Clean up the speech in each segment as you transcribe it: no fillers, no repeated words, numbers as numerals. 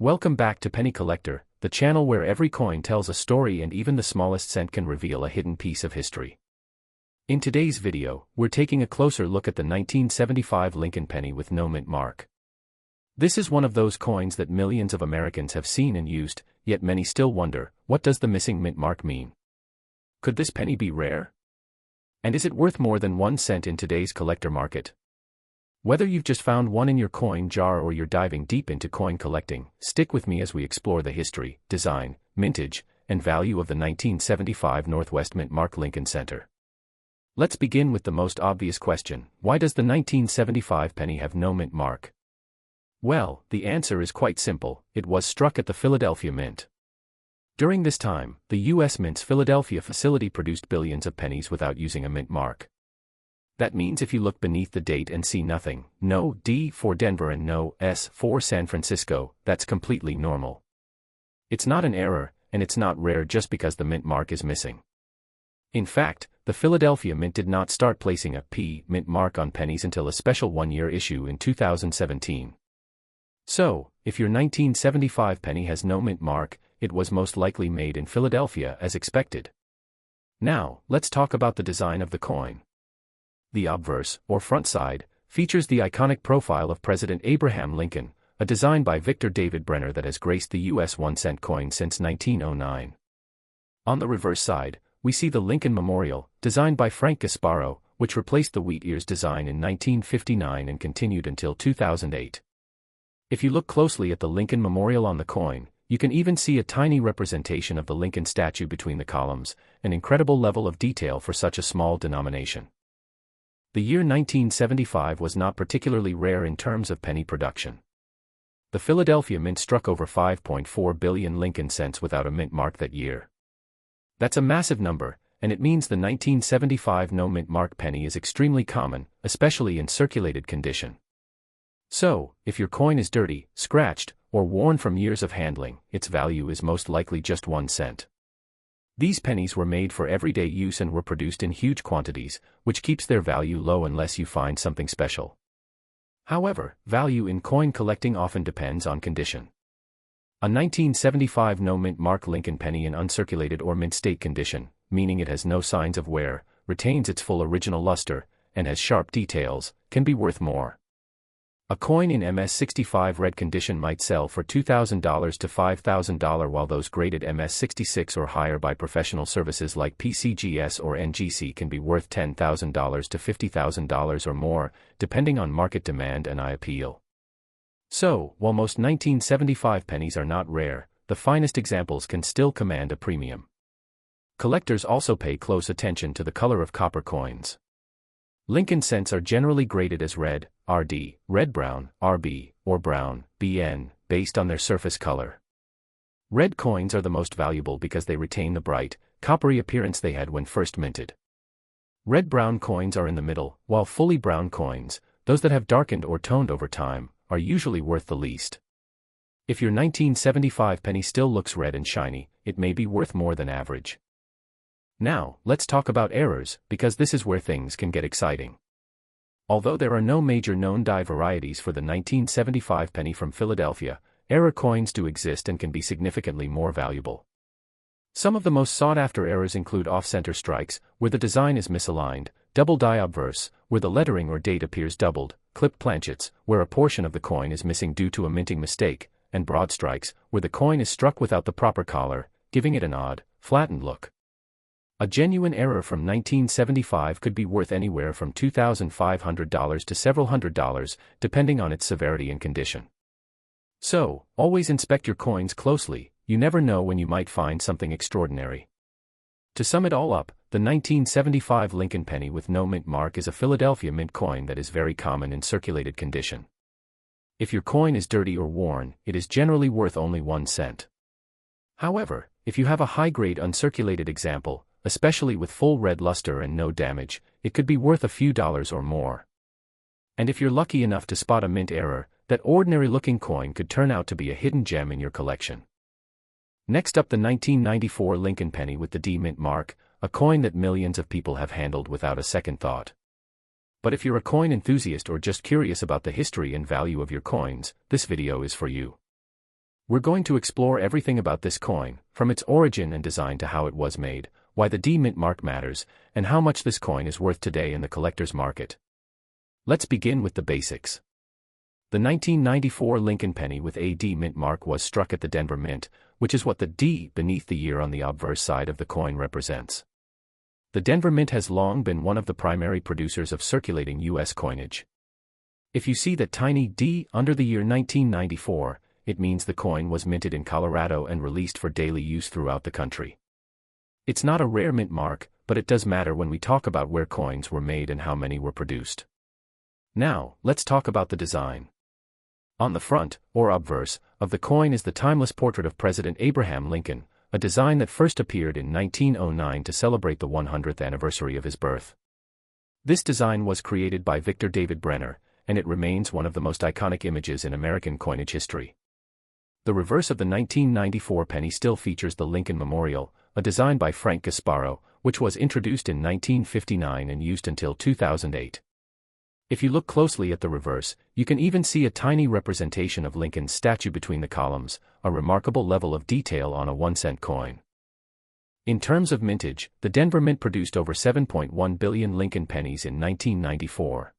Welcome back to Penny Collector, the channel where every coin tells a story and even the smallest cent can reveal a hidden piece of history. In today's video, we're taking a closer look at the 1975 Lincoln penny with no mint mark. This is one of those coins that millions of Americans have seen and used, yet many still wonder, what does the missing mint mark mean? Could this penny be rare? And is it worth more than 1 cent in today's collector market? Whether you've just found one in your coin jar or you're diving deep into coin collecting, stick with me as we explore the history, design, mintage, and value of the 1975 Northwest Mint Mark Lincoln Center. Let's begin with the most obvious question: why does the 1975 penny have no mint mark? Well, the answer is quite simple: it was struck at the Philadelphia Mint. During this time, the U.S. Mint's Philadelphia facility produced billions of pennies without using a mint mark. That means if you look beneath the date and see nothing, no D for Denver and no S for San Francisco, that's completely normal. It's not an error, and it's not rare just because the mint mark is missing. In fact, the Philadelphia Mint did not start placing a P mint mark on pennies until a special one-year issue in 2017. So, if your 1975 penny has no mint mark, it was most likely made in Philadelphia as expected. Now, let's talk about the design of the coin. The obverse, or front side, features the iconic profile of President Abraham Lincoln, a design by Victor David Brenner that has graced the U.S. 1-cent coin since 1909. On the reverse side, we see the Lincoln Memorial, designed by Frank Gasparo, which replaced the wheat ears design in 1959 and continued until 2008. If you look closely at the Lincoln Memorial on the coin, you can even see a tiny representation of the Lincoln statue between the columns, an incredible level of detail for such a small denomination. The year 1975 was not particularly rare in terms of penny production. The Philadelphia Mint struck over 5.4 billion Lincoln cents without a mint mark that year. That's a massive number, and it means the 1975 no mint mark penny is extremely common, especially in circulated condition. So, if your coin is dirty, scratched, or worn from years of handling, its value is most likely just 1 cent. These pennies were made for everyday use and were produced in huge quantities, which keeps their value low unless you find something special. However, value in coin collecting often depends on condition. A 1975 no mint mark Lincoln penny in uncirculated or mint state condition, meaning it has no signs of wear, retains its full original luster, and has sharp details, can be worth more. A coin in MS65 red condition might sell for $2,000 to $5,000, while those graded MS66 or higher by professional services like PCGS or NGC can be worth $10,000 to $50,000 or more, depending on market demand and eye appeal. So, while most 1975 pennies are not rare, the finest examples can still command a premium. Collectors also pay close attention to the color of copper coins. Lincoln cents are generally graded as red, RD, red-brown, RB, or brown, BN, based on their surface color. Red coins are the most valuable because they retain the bright, coppery appearance they had when first minted. Red-brown coins are in the middle, while fully brown coins, those that have darkened or toned over time, are usually worth the least. If your 1975 penny still looks red and shiny, it may be worth more than average. Now, let's talk about errors, because this is where things can get exciting. Although there are no major known die varieties for the 1975 penny from Philadelphia, error coins do exist and can be significantly more valuable. Some of the most sought-after errors include off-center strikes, where the design is misaligned, double die obverse, where the lettering or date appears doubled, clipped planchets, where a portion of the coin is missing due to a minting mistake, and broad strikes, where the coin is struck without the proper collar, giving it an odd, flattened look. A genuine error from 1975 could be worth anywhere from $2,500 to several $100s, depending on its severity and condition. So, always inspect your coins closely, you never know when you might find something extraordinary. To sum it all up, the 1975 Lincoln penny with no mint mark is a Philadelphia Mint coin that is very common in circulated condition. If your coin is dirty or worn, it is generally worth only 1 cent. However, if you have a high-grade uncirculated example, especially with full red luster and no damage, it could be worth a few dollars or more. And if you're lucky enough to spot a mint error, that ordinary-looking coin could turn out to be a hidden gem in your collection. Next up, the 1994 Lincoln penny with the D mint mark, a coin that millions of people have handled without a second thought. But if you're a coin enthusiast or just curious about the history and value of your coins, this video is for you. We're going to explore everything about this coin, from its origin and design to how it was made, why the D mint mark matters, and how much this coin is worth today in the collector's market. Let's begin with the basics. The 1994 Lincoln penny with a D mint mark was struck at the Denver Mint, which is what the D beneath the year on the obverse side of the coin represents. The Denver Mint has long been one of the primary producers of circulating U.S. coinage. If you see that tiny D under the year 1994, it means the coin was minted in Colorado and released for daily use throughout the country. It's not a rare mint mark, but it does matter when we talk about where coins were made and how many were produced. Now, let's talk about the design. On the front, or obverse, of the coin is the timeless portrait of President Abraham Lincoln, a design that first appeared in 1909 to celebrate the 100th anniversary of his birth. This design was created by Victor David Brenner, and it remains one of the most iconic images in American coinage history. The reverse of the 1994 penny still features the Lincoln Memorial, a design by Frank Gasparo, which was introduced in 1959 and used until 2008. If you look closely at the reverse, you can even see a tiny representation of Lincoln's statue between the columns, a remarkable level of detail on a 1-cent coin. In terms of mintage, the Denver Mint produced over 7.1 billion Lincoln pennies in 1994.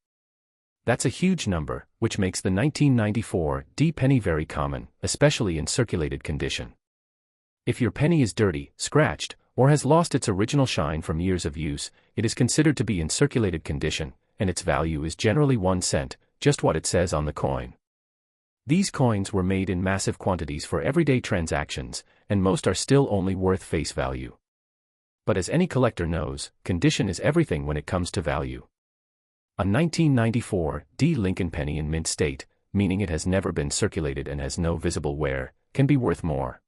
That's a huge number, which makes the 1994 D penny very common, especially in circulated condition. If your penny is dirty, scratched, or has lost its original shine from years of use, it is considered to be in circulated condition, and its value is generally 1 cent, just what it says on the coin. These coins were made in massive quantities for everyday transactions, and most are still only worth face value. But as any collector knows, condition is everything when it comes to value. A 1994 D Lincoln penny in mint state, meaning it has never been circulated and has no visible wear, can be worth more.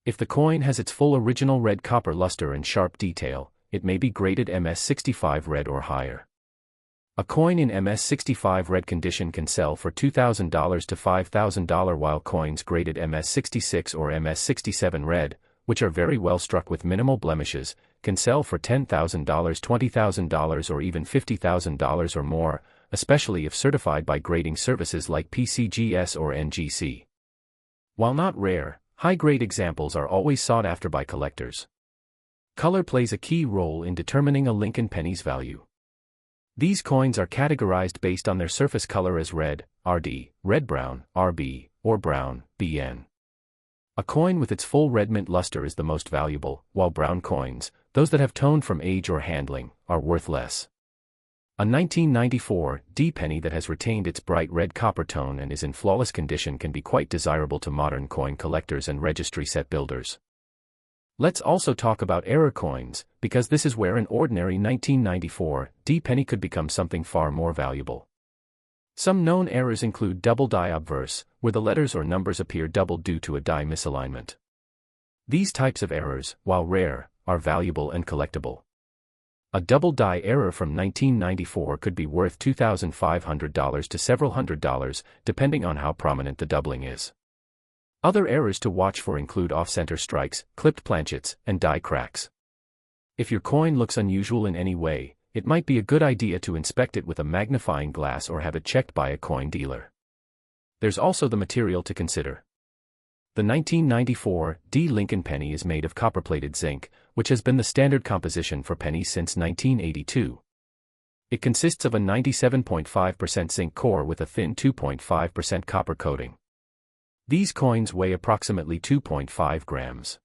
If the coin has its full original red copper luster and sharp detail, it may be graded MS65 red or higher. A coin in MS65 red condition can sell for $2,000 to $5,000, while coins graded MS66 or MS67 red, which are very well struck with minimal blemishes, can sell for $10,000, $20,000 or even $50,000 or more, especially if certified by grading services like PCGS or NGC. While not rare, high-grade examples are always sought after by collectors. Color plays a key role in determining a Lincoln penny's value. These coins are categorized based on their surface color as red, RD, red-brown, RB, or brown, BN. A coin with its full red mint luster is the most valuable, while brown coins, those that have toned from age or handling, are worth less. A 1994 D penny that has retained its bright red copper tone and is in flawless condition can be quite desirable to modern coin collectors and registry set builders. Let's also talk about error coins, because this is where an ordinary 1994 D penny could become something far more valuable. Some known errors include double die obverse, where the letters or numbers appear doubled due to a die misalignment. These types of errors, while rare, are valuable and collectible. A double die error from 1994 could be worth $2,500 to several $100s, depending on how prominent the doubling is. Other errors to watch for include off-center strikes, clipped planchets, and die cracks. If your coin looks unusual in any way, it might be a good idea to inspect it with a magnifying glass or have it checked by a coin dealer. There's also the material to consider. The 1994 D Lincoln penny is made of copper-plated zinc, which has been the standard composition for pennies since 1982. It consists of a 97.5% zinc core with a thin 2.5% copper coating. These coins weigh approximately 2.5 grams.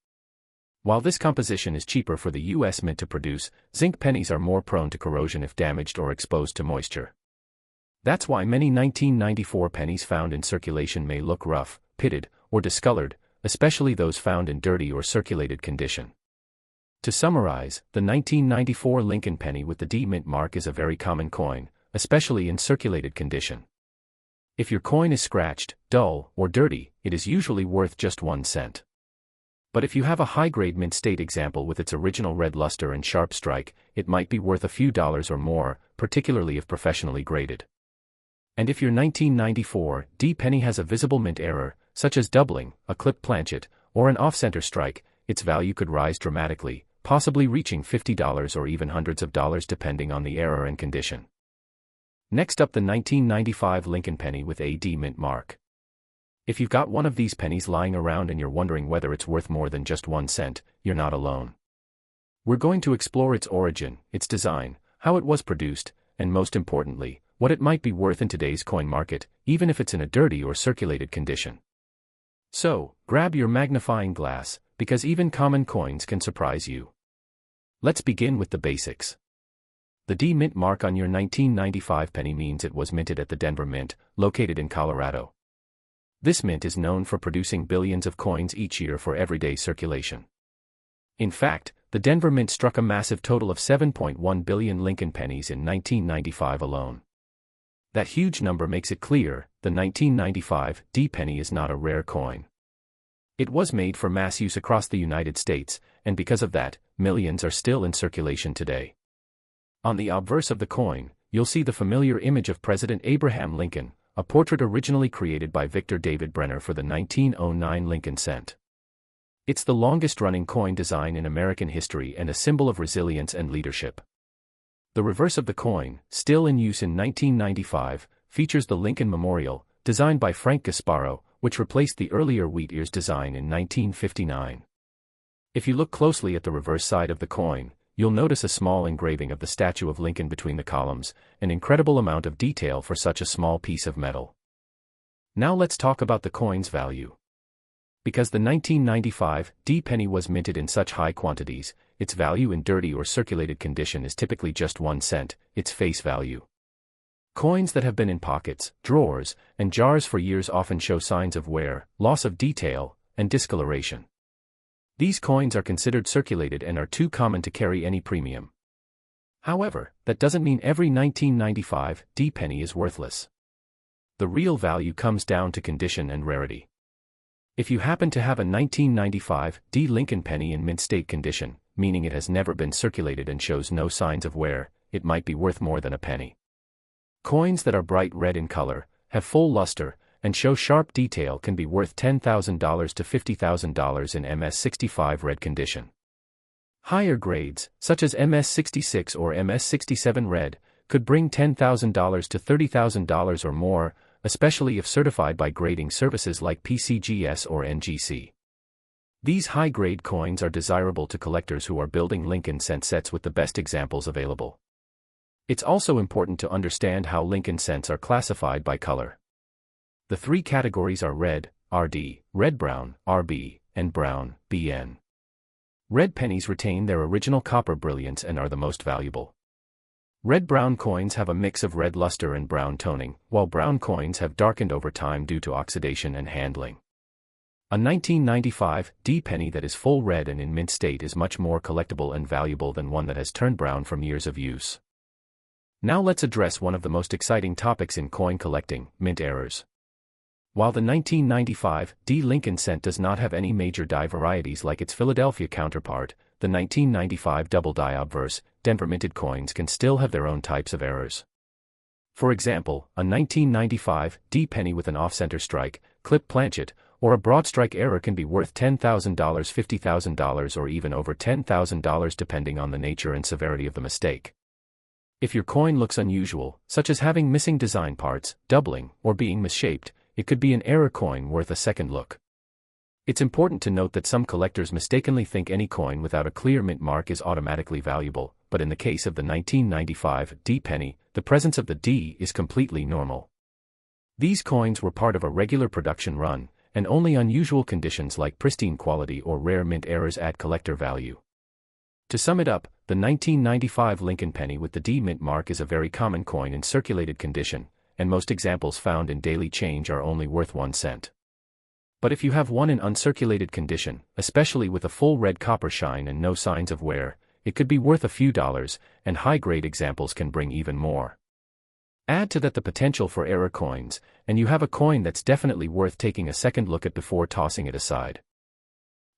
While this composition is cheaper for the U.S. Mint to produce, zinc pennies are more prone to corrosion if damaged or exposed to moisture. That's why many 1994 pennies found in circulation may look rough, pitted, or discolored, especially those found in dirty or circulated condition. To summarize, the 1994 Lincoln penny with the D mint mark is a very common coin, especially in circulated condition. If your coin is scratched, dull, or dirty, it is usually worth just 1 cent. But if you have a high-grade mint state example with its original red luster and sharp strike, it might be worth a few dollars or more, particularly if professionally graded. And if your 1994 D penny has a visible mint error, such as doubling, a clipped planchet, or an off-center strike, its value could rise dramatically, possibly reaching $50 or even hundreds of dollars depending on the error and condition. Next up, the 1995 Lincoln penny with a D mint mark. If you've got one of these pennies lying around and you're wondering whether it's worth more than just 1 cent, you're not alone. We're going to explore its origin, its design, how it was produced, and most importantly, what it might be worth in today's coin market, even if it's in a dirty or circulated condition. So, grab your magnifying glass, because even common coins can surprise you. Let's begin with the basics. The D Mint mark on your 1995 penny means it was minted at the Denver Mint, located in Colorado. This mint is known for producing billions of coins each year for everyday circulation. In fact, the Denver Mint struck a massive total of 7.1 billion Lincoln pennies in 1995 alone. That huge number makes it clear, the 1995 D penny is not a rare coin. It was made for mass use across the United States, and because of that, millions are still in circulation today. On the obverse of the coin, you'll see the familiar image of President Abraham Lincoln, a portrait originally created by Victor David Brenner for the 1909 Lincoln cent. It's the longest-running coin design in American history and a symbol of resilience and leadership. The reverse of the coin, still in use in 1995, features the Lincoln Memorial, designed by Frank Gasparro, which replaced the earlier wheat ears design in 1959. If you look closely at the reverse side of the coin, you'll notice a small engraving of the statue of Lincoln between the columns, an incredible amount of detail for such a small piece of metal. Now let's talk about the coin's value. Because the 1995 D penny was minted in such high quantities, its value in dirty or circulated condition is typically just 1 cent, its face value. Coins that have been in pockets, drawers, and jars for years often show signs of wear, loss of detail, and discoloration. These coins are considered circulated and are too common to carry any premium. However, that doesn't mean every 1995 D penny is worthless. The real value comes down to condition and rarity. If you happen to have a 1995 D Lincoln penny in mint state condition, meaning it has never been circulated and shows no signs of wear, it might be worth more than a penny. Coins that are bright red in color, have full luster, and show sharp detail can be worth $10,000 to $50,000 in MS65 red condition. Higher grades, such as MS66 or MS67 red, could bring $10,000 to $30,000 or more, especially if certified by grading services like PCGS or NGC. These high-grade coins are desirable to collectors who are building Lincoln cent sets with the best examples available. It's also important to understand how Lincoln cents are classified by color. The three categories are red, RD, red-brown, RB, and brown, BN. Red pennies retain their original copper brilliance and are the most valuable. Red-brown coins have a mix of red luster and brown toning, while brown coins have darkened over time due to oxidation and handling. A 1995 D penny that is full red and in mint state is much more collectible and valuable than one that has turned brown from years of use. Now let's address one of the most exciting topics in coin collecting, mint errors. While the 1995 D Lincoln cent does not have any major die varieties like its Philadelphia counterpart, the 1995 double die obverse, Denver minted coins can still have their own types of errors. For example, a 1995 D penny with an off-center strike, clip planchet, or a broad strike error can be worth $10,000, $50,000 or even over $10,000 depending on the nature and severity of the mistake. If your coin looks unusual, such as having missing design parts, doubling, or being misshaped, it could be an error coin worth a second look. It's important to note that some collectors mistakenly think any coin without a clear mint mark is automatically valuable, but in the case of the 1995 D penny, the presence of the D is completely normal. These coins were part of a regular production run, and only unusual conditions like pristine quality or rare mint errors add collector value. To sum it up, the 1995 Lincoln penny with the D mint mark is a very common coin in circulated condition, and most examples found in daily change are only worth 1 cent. But if you have one in uncirculated condition, especially with a full red copper shine and no signs of wear, it could be worth a few dollars, and high-grade examples can bring even more. Add to that the potential for error coins, and you have a coin that's definitely worth taking a second look at before tossing it aside.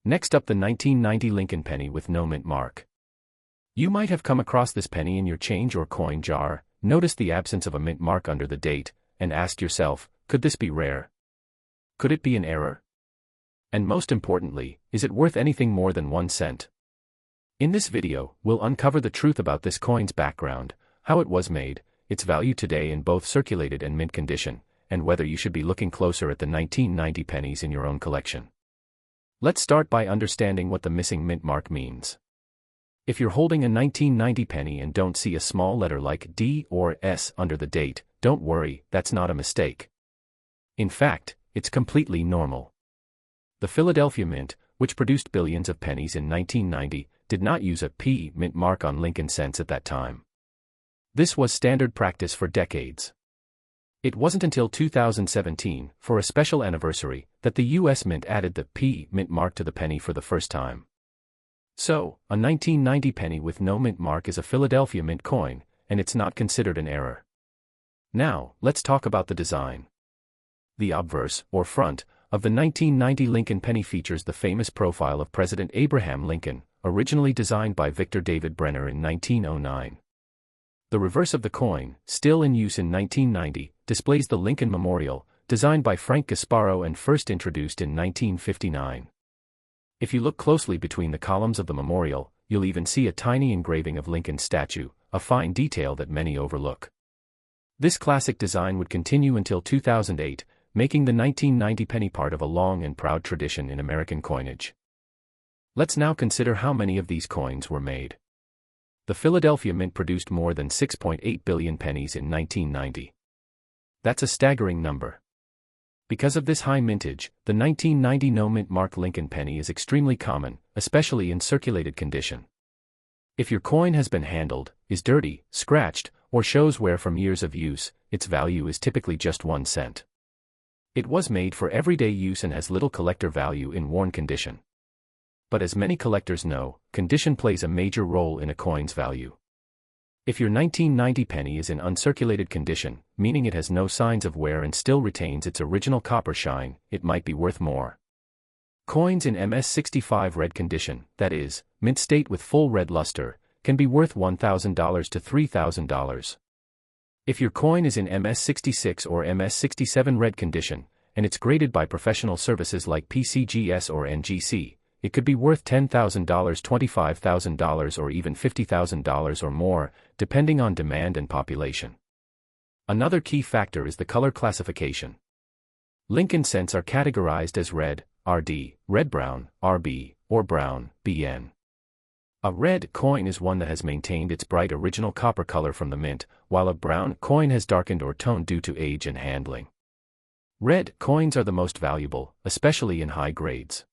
Next up, the 1990 Lincoln penny with no mint mark. You might have come across this penny in your change or coin jar, noticed the absence of a mint mark under the date, and asked yourself, could this be rare? Could it be an error? And most importantly, is it worth anything more than 1 cent? In this video, we'll uncover the truth about this coin's background, how it was made, its value today in both circulated and mint condition, and whether you should be looking closer at the 1990 pennies in your own collection. Let's start by understanding what the missing mint mark means. If you're holding a 1990 penny and don't see a small letter like D or S under the date, don't worry, that's not a mistake. In fact, it's completely normal. The Philadelphia Mint, which produced billions of pennies in 1990, did not use a P mint mark on Lincoln cents at that time. This was standard practice for decades. It wasn't until 2017, for a special anniversary, that the U.S. Mint added the P mint mark to the penny for the first time. So, a 1990 penny with no mint mark is a Philadelphia Mint coin, and it's not considered an error. Now, let's talk about the design. The obverse, or front, of the 1990 Lincoln penny features the famous profile of President Abraham Lincoln, originally designed by Victor David Brenner in 1909. The reverse of the coin, still in use in 1990, displays the Lincoln Memorial, designed by Frank Gasparro and first introduced in 1959. If you look closely between the columns of the memorial, you'll even see a tiny engraving of Lincoln's statue, a fine detail that many overlook. This classic design would continue until 2008, making the 1990 penny part of a long and proud tradition in American coinage. Let's now consider how many of these coins were made. The Philadelphia Mint produced more than 6.8 billion pennies in 1990. That's a staggering number. Because of this high mintage, the 1990 no-mint mark Lincoln penny is extremely common, especially in circulated condition. If your coin has been handled, is dirty, scratched, or shows wear from years of use, its value is typically just 1 cent. It was made for everyday use and has little collector value in worn condition. But as many collectors know, condition plays a major role in a coin's value. If your 1990 penny is in uncirculated condition, meaning it has no signs of wear and still retains its original copper shine, it might be worth more. Coins in MS65 red condition, that is, mint state with full red luster, can be worth $1,000 to $3,000. If your coin is in MS66 or MS67 red condition, and it's graded by professional services like PCGS or NGC, it could be worth $10,000, $25,000 or even $50,000 or more, depending on demand and population. Another key factor is the color classification. Lincoln cents are categorized as red, RD, red-brown, RB, or brown, BN. A red coin is one that has maintained its bright original copper color from the mint, while a brown coin has darkened or toned due to age and handling. Red coins are the most valuable, especially in high grades.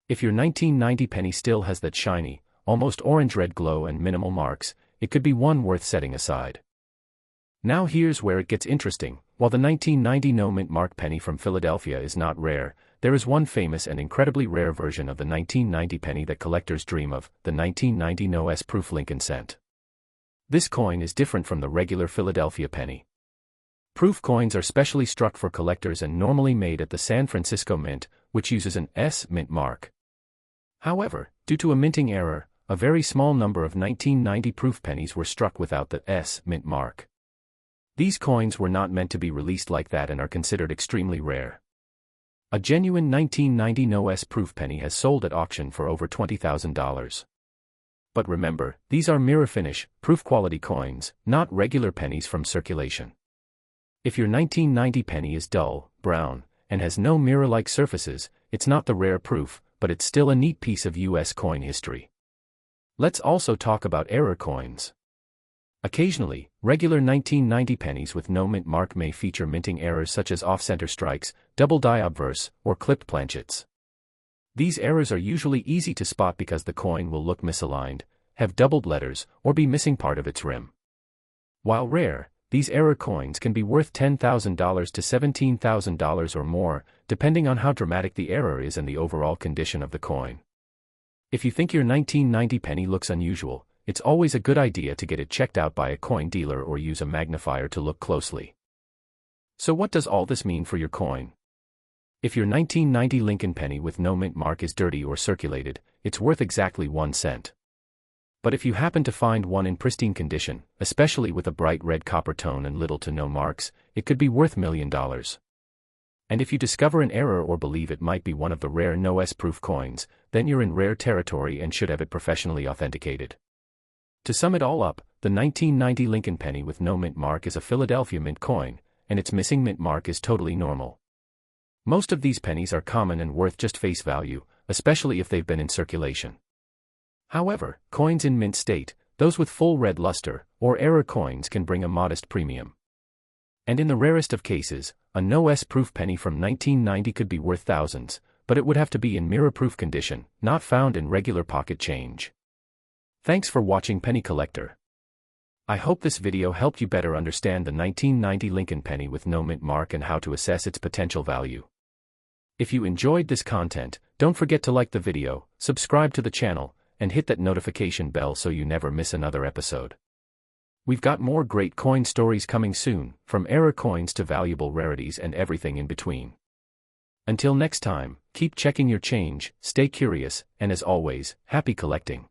If your 1990 penny still has that shiny, almost orange-red glow and minimal marks, it could be one worth setting aside. Now here's where it gets interesting. While the 1990 no-mint mark penny from Philadelphia is not rare, there is one famous and incredibly rare version of the 1990 penny that collectors dream of, the 1990 no S-proof Lincoln cent. This coin is different from the regular Philadelphia penny. Proof coins are specially struck for collectors and normally made at the San Francisco Mint, which uses an S mint mark. However, due to a minting error, a very small number of 1990 proof pennies were struck without the S mint mark. These coins were not meant to be released like that and are considered extremely rare. A genuine 1990 no S proof penny has sold at auction for over $20,000. But remember, these are mirror finish, proof quality coins, not regular pennies from circulation. If your 1990 penny is dull, brown, and has no mirror-like surfaces, it's not the rare proof, but it's still a neat piece of US coin history. Let's also talk about error coins. Occasionally, regular 1990 pennies with no mint mark may feature minting errors such as off-center strikes, double die obverse, or clipped planchets. These errors are usually easy to spot because the coin will look misaligned, have doubled letters, or be missing part of its rim. While rare, these error coins can be worth $10,000 to $17,000 or more, depending on how dramatic the error is and the overall condition of the coin. If you think your 1990 penny looks unusual, it's always a good idea to get it checked out by a coin dealer or use a magnifier to look closely. So what does all this mean for your coin? If your 1990 Lincoln penny with no mint mark is dirty or circulated, it's worth exactly 1 cent. But if you happen to find one in pristine condition, especially with a bright red copper tone and little to no marks, it could be worth $1 million. And if you discover an error or believe it might be one of the rare no S-proof coins, then you're in rare territory and should have it professionally authenticated. To sum it all up, the 1990 Lincoln penny with no mint mark is a Philadelphia Mint coin, and its missing mint mark is totally normal. Most of these pennies are common and worth just face value, especially if they've been in circulation. However, coins in mint state, those with full red luster, or error coins can bring a modest premium. And in the rarest of cases, a no-S-proof penny from 1990 could be worth thousands, but it would have to be in mirror-proof condition, not found in regular pocket change. Thanks for watching Penny Collector. I hope this video helped you better understand the 1990 Lincoln penny with no mint mark and how to assess its potential value. If you enjoyed this content, don't forget to like the video, subscribe to the channel, and hit that notification bell so you never miss another episode. We've got more great coin stories coming soon, from error coins to valuable rarities and everything in between. Until next time, keep checking your change, stay curious, and as always, happy collecting.